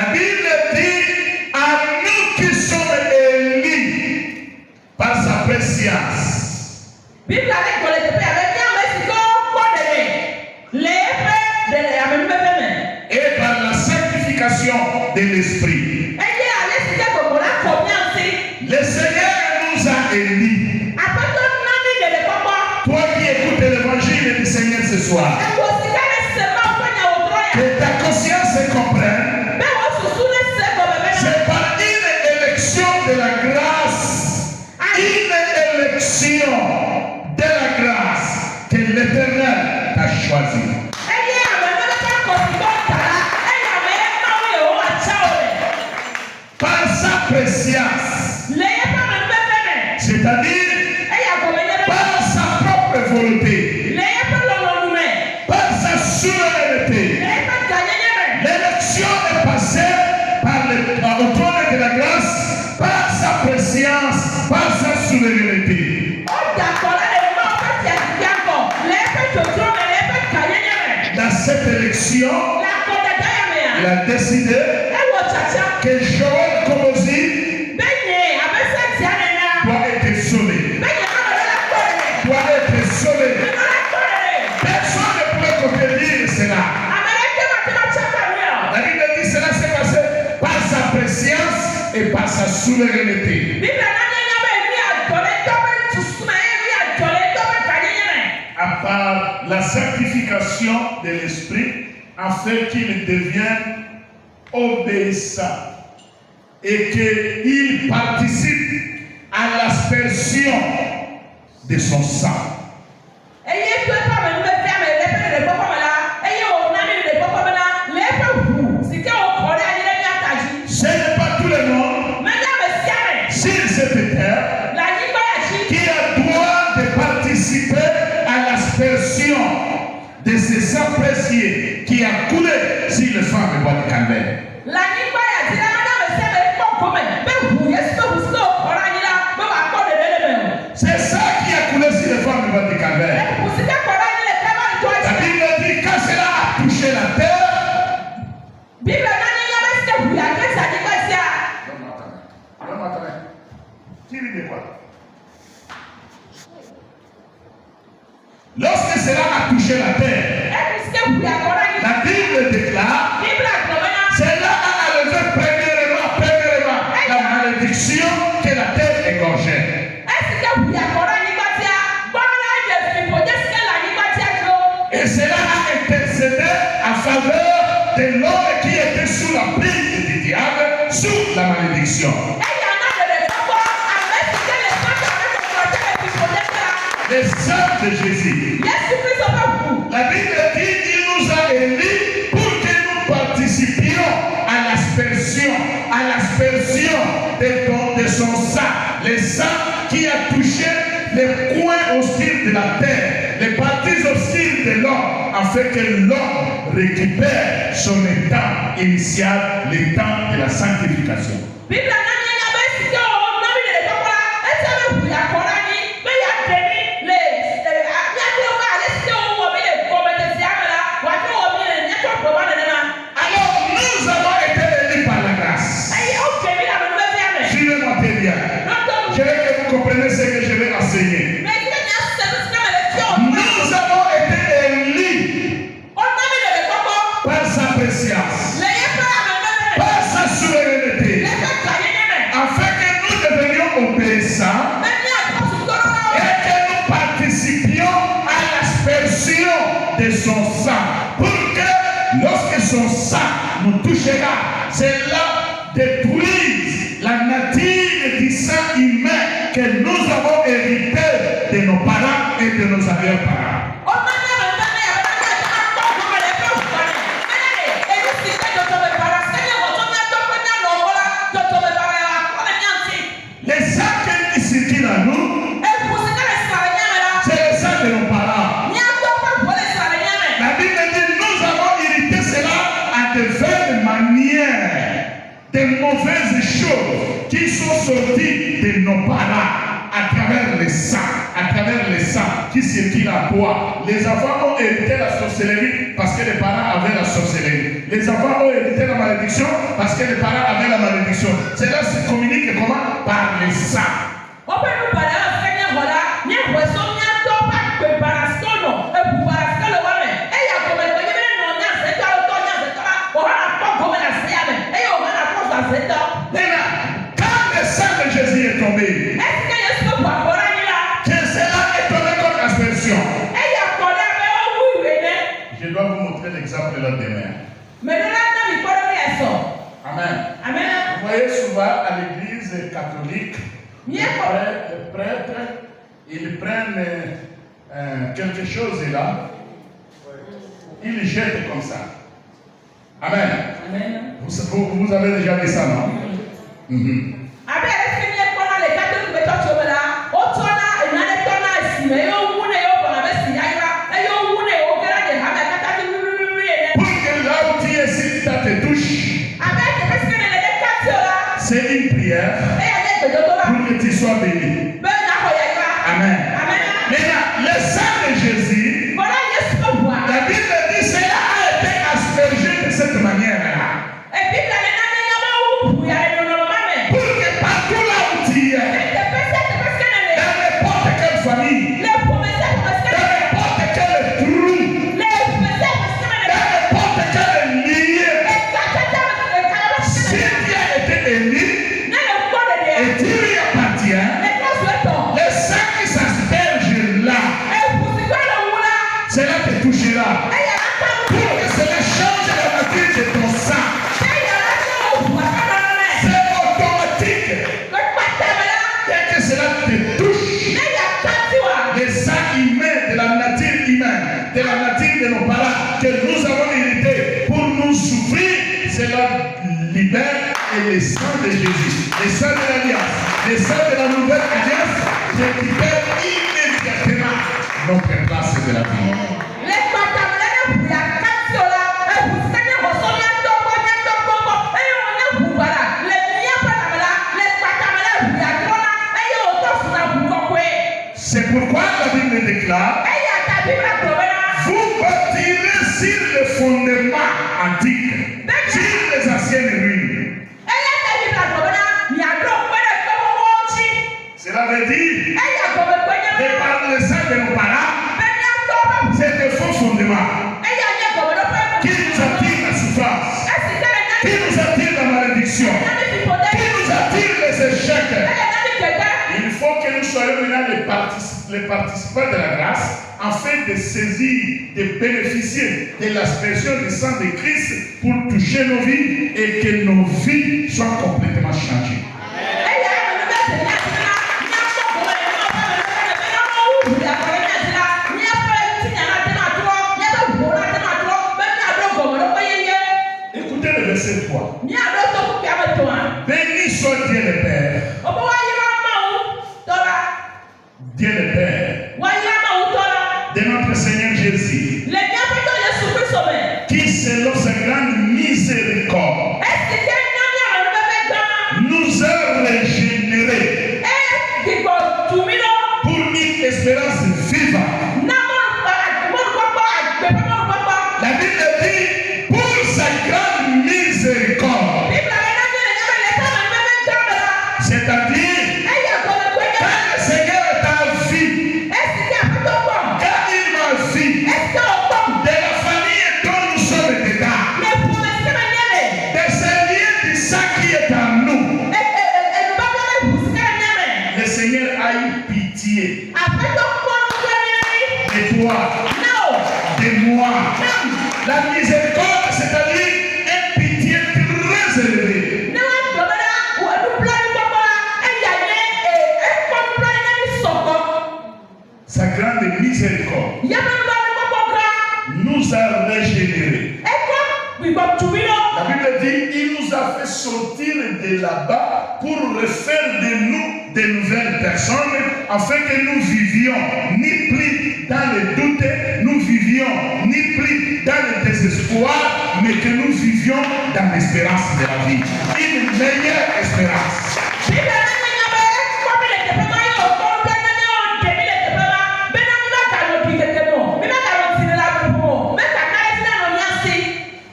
La Bible dit à nous qui sommes élus par sa préscience. Et par la sanctification de l'esprit. Le Seigneur nous a élus. Toi qui écoutes l'évangile du Seigneur ce soir, que ta conscience se comprenne, c'est par une élection de la grâce, une élection de la grâce que l'Éternel t'a choisi. Par sa préscience, c'est-à-dire par sa propre volonté, par sa souveraineté. L'élection est passée au trône de la grâce par sa préscience, par sa souveraineté. Dans cette élection, il a décidé que Joël Komosi doit être sauvé. Doit être sauvé. Personne ne pourrait contredire cela. La Bible dit cela s'est passé par sa préscience et par sa souveraineté. À part la sanctification de l'esprit, afin qu'il devienne obéissant et qu'il participe à l'aspersion de son sang. Ce n'est pas tout le monde sur cette terre qui a droit de participer à l'aspersion de ce sang précieux qui a coulé sur le sang de bois de Calvaire. C'est ça qui a coulé sur le sang de bois de Calvaire. La Bible dit quand cela a touché la terre, lorsque cela a touché la terre, la Bible déclare cela a enlevé premièrement la malédiction que la terre égorgeait. Et cela a intercédé en faveur de l'homme qui était sous la prise du diable, sous la malédiction. Le sang de Jésus. La Bible dit qu'il nous a élus pour que nous participions à l'aspersion de son sang. Le sang qui a touché les coins hostiles de la terre, les parties hostiles de l'homme, afin que l'homme récupère son état initial, l'état de la sanctification. Comprenez ce que je vais enseigner. Nous avons été élus par sa préscience, par sa souveraineté, afin que nous devenions obéissants et que nous participions à l'aspersion de son sang, pour que lorsque son sang nous touchera, cela détruise la nature du sang humain que nous avons hérité de nos parents et de nos arrière-parents. Le sang qui circule en nous, c'est le sang de nos parents. La Bible dit nous avons hérité cela à de vaines manières, de mauvaises choses qui sont sorties de nos parents à travers le sang qui circule à toi. Les enfants ont hérité la sorcellerie parce que les parents avaient la sorcellerie. Les enfants ont hérité la malédiction malédiction parce que les parents avaient la malédiction. Cela se communique comment? Par les sangs. Quand le sang de Jésus est tombé, que cela est tombé comme aspersion. Je dois vous montrer l'exemple de la demeure. Amen. Vous voyez souvent à l'église catholique, les prêtres, ils prennent quelque chose là, ils le jettent comme ça. Amen. Vous avez déjà vu ça, non? C'est une prière pour que tu sois béni. Amen. Maintenant, le sang de Jésus, la Bible dit cela a été aspergé de cette manière-là. Pour que partout là où tu es, dans n'importe quelle famille, dans n'importe quel trou, dans n'importe quel lieu, si tu as été élu, et tu lui appartiens, le sang qui s'asperge là, cela te touchera. Pour que cela change la nature de ton sang. C'est automatique. Dès que cela te touche, le sang humain, de la nature humaine, de la nature de nos parents, que nous avons hérité pour nous souffrir, cela libère. Et le sang de Jésus, le sang de l'alliance, le sang de la nouvelle alliance, récupère immédiatement notre place de la vie. C'est pourquoi la Bible déclare, vous bâtirez sur le fondement antique, sur les anciennes ruines. Cela veut dire, de par le sang de nos parents, c'est de faux fondements qui nous attirent la souffrance, qui nous attirent la malédiction, qui nous attirent les échecs. Il faut que nous soyons maintenant les participants de la grâce afin de saisir, de bénéficier de l'aspersion du sang de Christ pour toucher nos vies et que nos vies soient complètement changées. Écoutez le verset 3. Béni soit Dieu le Père. Dieu le Père de notre Seigneur Jésus, qui selon sa grande miséricorde nous a régénérés pour une espérance vivante. La Bible dit pour sa grande miséricorde, c'est-à-dire quand le Seigneur est en vie, quand il m'a vu de la famille dont nous sommes dedans, de ce lien du sang qui est en nous, le Seigneur a eu pitié de toi, de moi. La miséricorde, c'est-à-dire une pitié très élevée. Sa grande miséricorde nous a régénérés. La Bible dit, il nous a fait sortir de là-bas pour refaire de nous de nouvelles personnes, afin que nous vivions ni plus dans le doute, nous vivions ni plus dans le désespoir, mais que nous vivions dans l'espérance de la vie. Une meilleure espérance.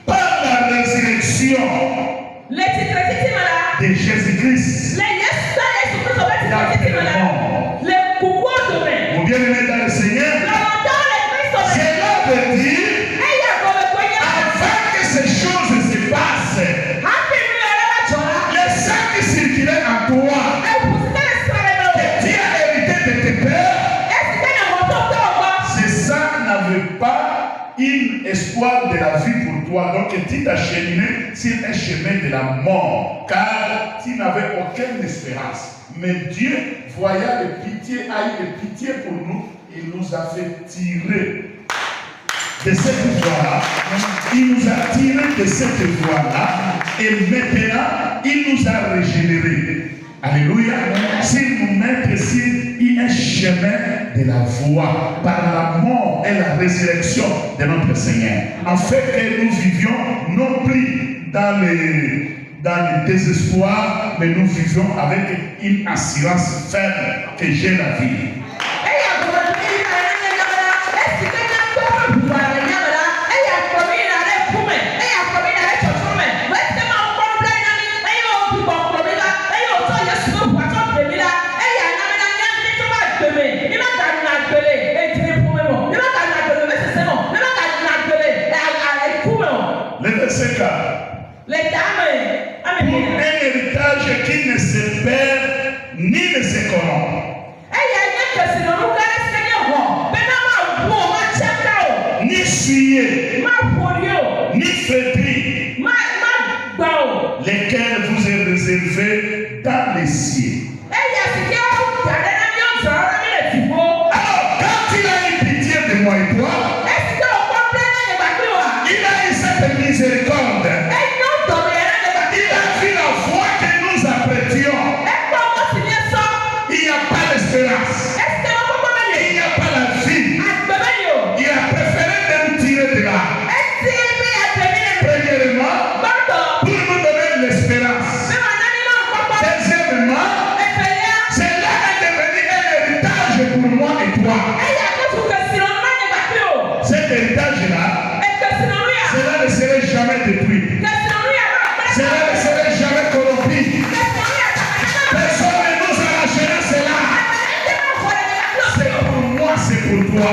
Par la résurrection Jésus-Christ. Il a fait le monde. Mon bien-aimé dans le Seigneur, cela veut dire, avant que ces choses se passent, le sang qui circulait en toi, que tu as hérité de tes pères, ce sang n'avait pas un espoir de la vie pour toi. Donc tu t'as cheminé sur un chemin de la mort, car tu n'avais aucune espérance. Mais Dieu, voyant de pitié, a eu de pitié pour nous, il nous a fait tirer de cette voie-là. Il nous a tiré de cette voie-là. Et maintenant, il nous a régénérés. Alléluia. S'il nous met sur un chemin de la voie, par la mort et la résurrection de notre Seigneur. En fait, que nous vivions non plus dans le désespoir, mais nous vivons avec une assurance ferme que j'ai la vie. Le verset 4. Pour un héritage qui ne se perd ni ne se corrompt. Ni souillé, ni flétri, lesquels vous est réservé dans les cieux. Alors, quand il a eu pitié de moi et toi, il a eu cette miséricorde. Il a vu la voie que nous apprêtions. Il n'y a pas d'espérance. Il n'y a pas la vie. Il a préféré de nous tirer de là. Premièrement, pour nous donner l'espérance. Deuxièmement, cela est devenu un héritage pour moi et toi. Cet héritage-là, cela ne serait jamais détruit. Cela ne serait jamais corrompu. Personne ne nous arrachera cela. C'est pour moi, c'est pour toi.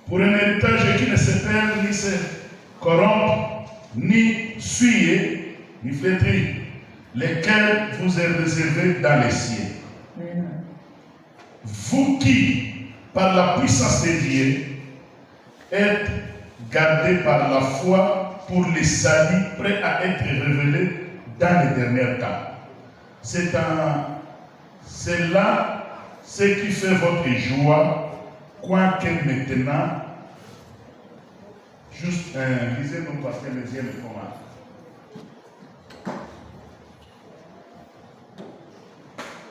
Pour un héritage qui ne se perd, ni se corrompt, ni souillé, ni flétri, lesquels vous êtes réservés dans les cieux. Vous qui, par la puissance de Dieu, êtes gardés par la foi pour les saluts prêts à être révélés dans les derniers temps. C'est là ce qui fait votre joie, quoique maintenant, juste lisez-nous parce que les yeux me font mal.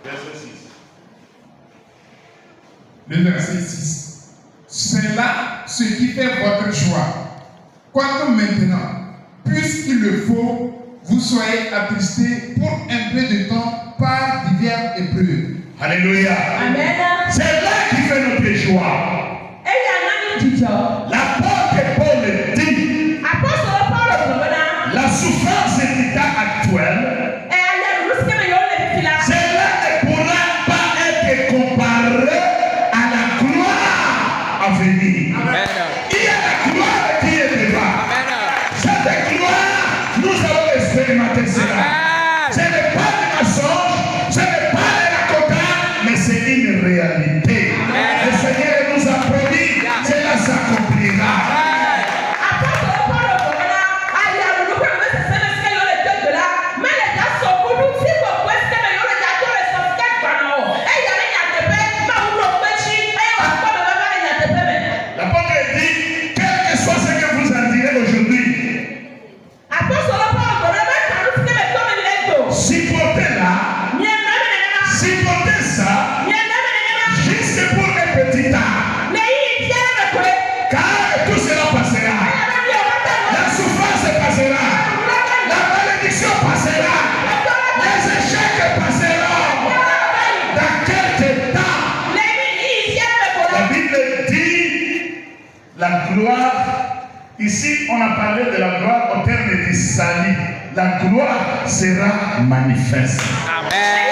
Verset 6. Le verset 6. C'est là ce qui fait votre joie. Quoique maintenant, puisqu'il le faut, vous soyez attristés pour un peu de temps par diverses épreuves. Alléluia. Amen. C'est là qui fait notre joie. L'apôtre Paul dit, la souffrance de l'état actuel, cela ne pourra pas être comparé à la gloire à venir. Amen. Il y a la gloire qui est devant. Cette gloire, nous allons expérimenter cela. Ce n'est pas de mensonge, ce n'est pas de la racontage, mais c'est une réalité. Le Seigneur nous a promis, cela s'accomplira. L'apôtre gloire, ici on a parlé de la gloire au terme du salut. La gloire sera manifeste. Amen.